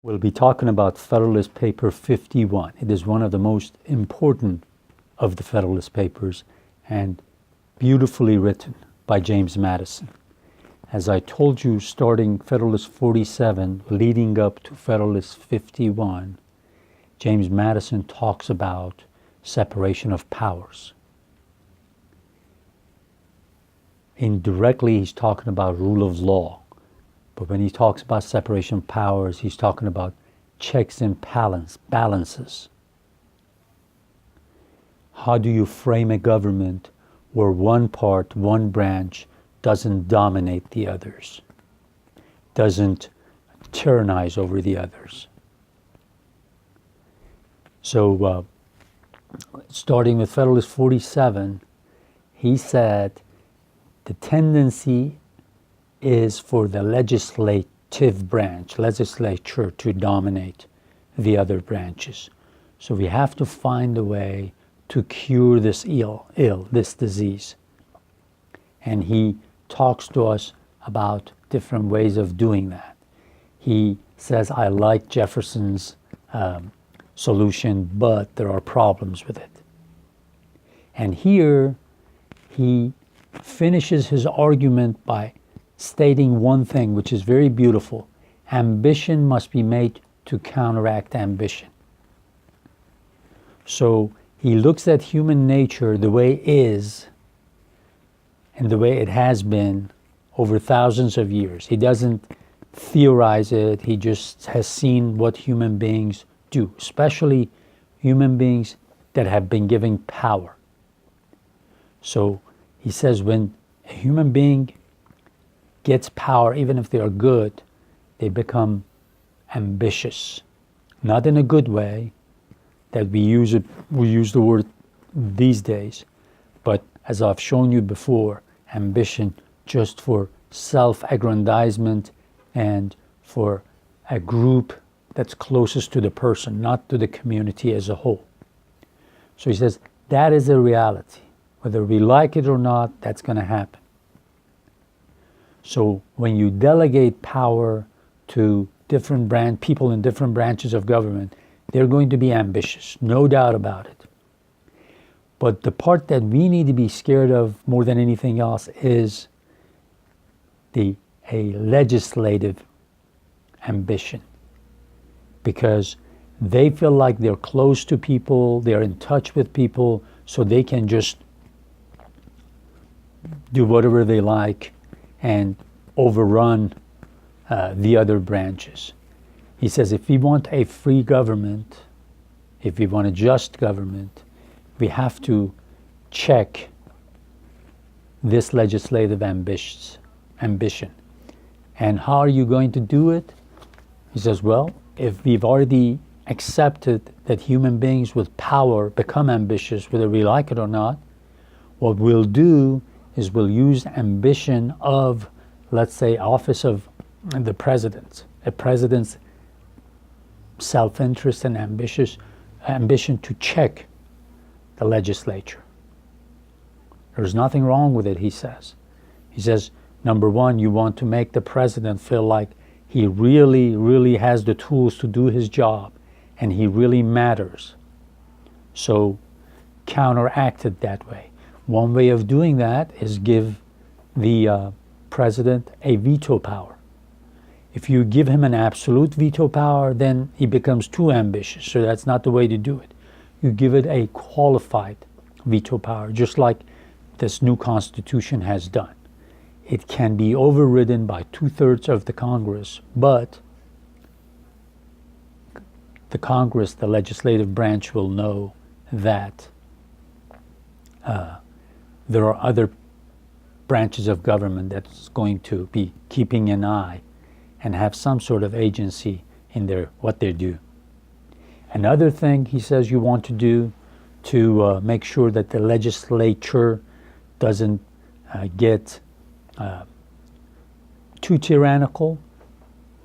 We'll be talking about Federalist Paper 51. It is one of the most important of the Federalist Papers and beautifully written by James Madison. As I told you, starting Federalist 47, leading up to Federalist 51, James Madison talks about separation of powers. Indirectly, he's talking about rule of law. But when he talks about separation of powers, he's talking about checks and balances. How do you frame a government where one part, one branch, doesn't dominate the others, doesn't tyrannize over the others? So, starting with Federalist 47, he said the tendency is for the legislative branch, legislature, to dominate the other branches. So we have to find a way to cure this this disease. And he talks to us about different ways of doing that. He says, I like Jefferson's solution, but there are problems with it. And here he finishes his argument by stating one thing, which is very beautiful. Ambition must be made to counteract ambition. So he looks at human nature the way it is and the way it has been over thousands of years. He doesn't theorize it. He just has seen what human beings do, especially human beings that have been given power. So he says when a human being gets power, even if they are good, they become ambitious. Not in a good way that we use the word these days, but as I've shown you before, ambition just for self-aggrandizement and for a group that's closest to the person, not to the community as a whole. So he says that is a reality. Whether we like it or not, that's going to happen. So when you delegate power to different people in different branches of government, they're going to be ambitious, no doubt about it. But the part that we need to be scared of more than anything else is a legislative ambition, because they feel like they're close to people, they're in touch with people, so they can just do whatever they like and overrun the other branches. He says if we want a free government, if we want a just government, we have to check this legislative ambition. And how are you going to do it? He says, well, if we've already accepted that human beings with power become ambitious, whether we like it or not, what we'll do is we'll use ambition of, let's say, office of the president, a president's self-interest and ambition to check the legislature. There's nothing wrong with it, he says. He says, number one, you want to make the president feel like he really, really has the tools to do his job and he really matters. So counteract it that way. One way of doing that is give the president a veto power. If you give him an absolute veto power, then he becomes too ambitious. So that's not the way to do it. You give it a qualified veto power, just like this new Constitution has done. It can be overridden by 2/3 of the Congress, but the Congress, the legislative branch, will know that there are other branches of government that's going to be keeping an eye and have some sort of agency in what they do. Another thing he says you want to do to make sure that the legislature doesn't get too tyrannical,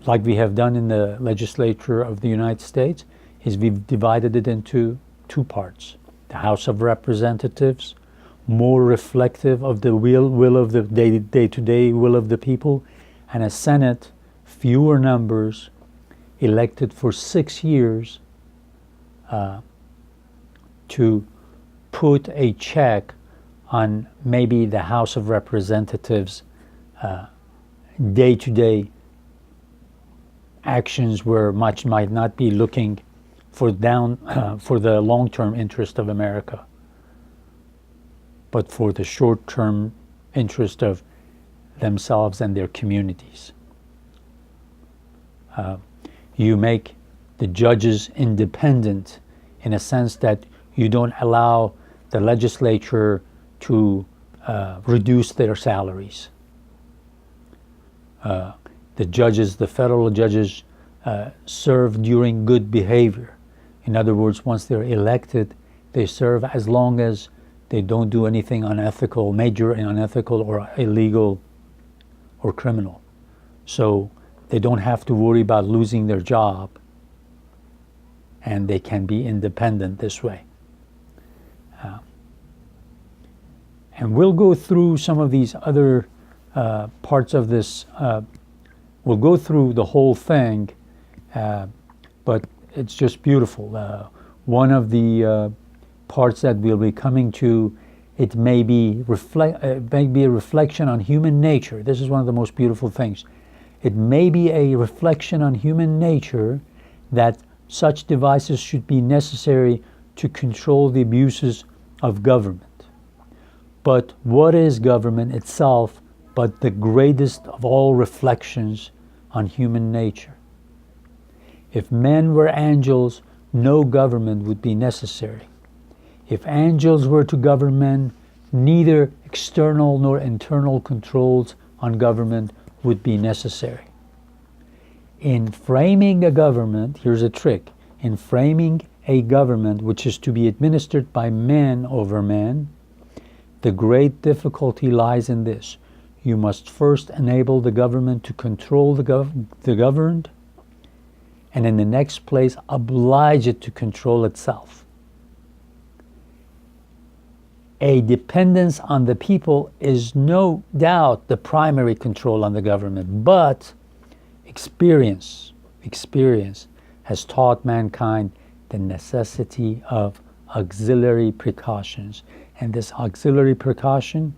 like we have done in the legislature of the United States, is we've divided it into two parts. The House of Representatives, more reflective of the will of the day-to-day will of the people, and a Senate, fewer numbers, elected for 6 years to put a check on maybe the House of Representatives day-to-day actions where much might not be looking for the long-term interest of America, but for the short-term interest of themselves and their communities. You make the judges independent in a sense that you don't allow the legislature to reduce their salaries. The judges, the federal judges, serve during good behavior. In other words, once they're elected, they serve as long as they don't do anything unethical, major and unethical or illegal or criminal. So they don't have to worry about losing their job, and they can be independent this way. And we'll go through some of these other parts of this. We'll go through the whole thing, but it's just beautiful. One of the parts that we'll be coming to, it may be a reflection on human nature. This is one of the most beautiful things. It may be a reflection on human nature that such devices should be necessary to control the abuses of government. But what is government itself but the greatest of all reflections on human nature? If men were angels, no government would be necessary. If angels were to govern men, neither external nor internal controls on government would be necessary. In framing a government, here's a trick. In framing a government which is to be administered by men over men, the great difficulty lies in this. You must first enable the government to control the governed, and in the next place, oblige it to control itself. A dependence on the people is no doubt the primary control on the government, but experience has taught mankind the necessity of auxiliary precautions. And this auxiliary precaution,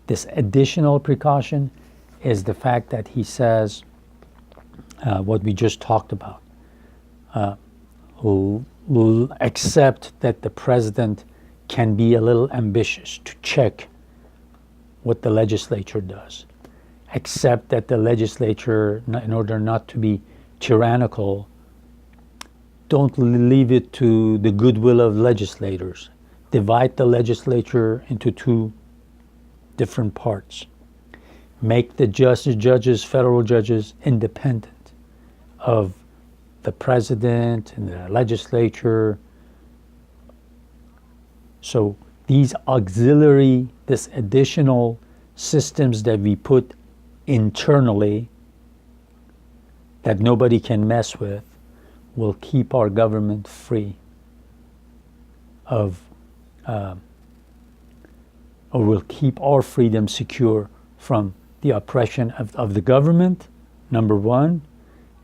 this additional precaution, is the fact that he says what we just talked about. Accept that the president can be a little ambitious to check what the legislature does. Accept that the legislature, in order not to be tyrannical, don't leave it to the goodwill of legislators. Divide the legislature into two different parts. Make the judges, federal judges, independent of the president and the legislature. So these auxiliary, this additional systems that we put internally that nobody can mess with will keep our government free of or will keep our freedom secure from the oppression of the government, number one,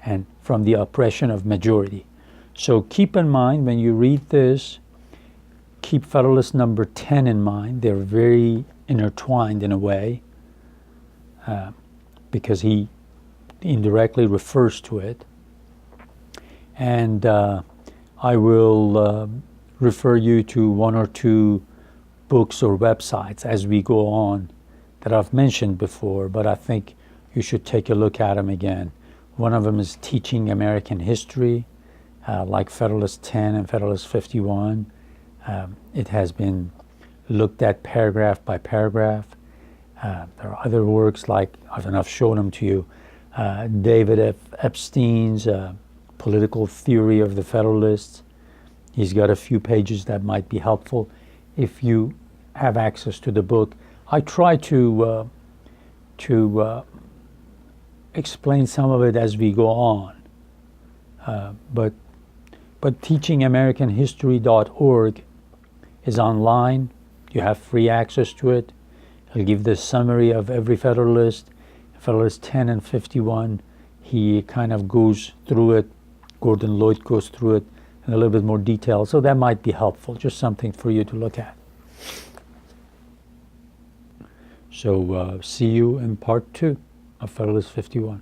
and from the oppression of majority. So keep in mind when you read this, keep Federalist number 10 in mind. They're very intertwined in a way because he indirectly refers to it. And I will refer you to one or two books or websites as we go on that I've mentioned before, but I think you should take a look at them again. One of them is Teaching American History, like Federalist 10 and Federalist 51. It has been looked at paragraph by paragraph. There are other works like, I've shown them to you, David F. Epstein's Political Theory of the Federalists. He's got a few pages that might be helpful if you have access to the book. I try to explain some of it as we go on, but teachingamericanhistory.org is online. You have free access to it. It'll give the summary of every Federalist, Federalist 10 and 51. he kind of goes through it. Gordon Lloyd goes through it in a little bit more detail. So that might be helpful, just something for you to look at. So see you in part 2 of Federalist 51.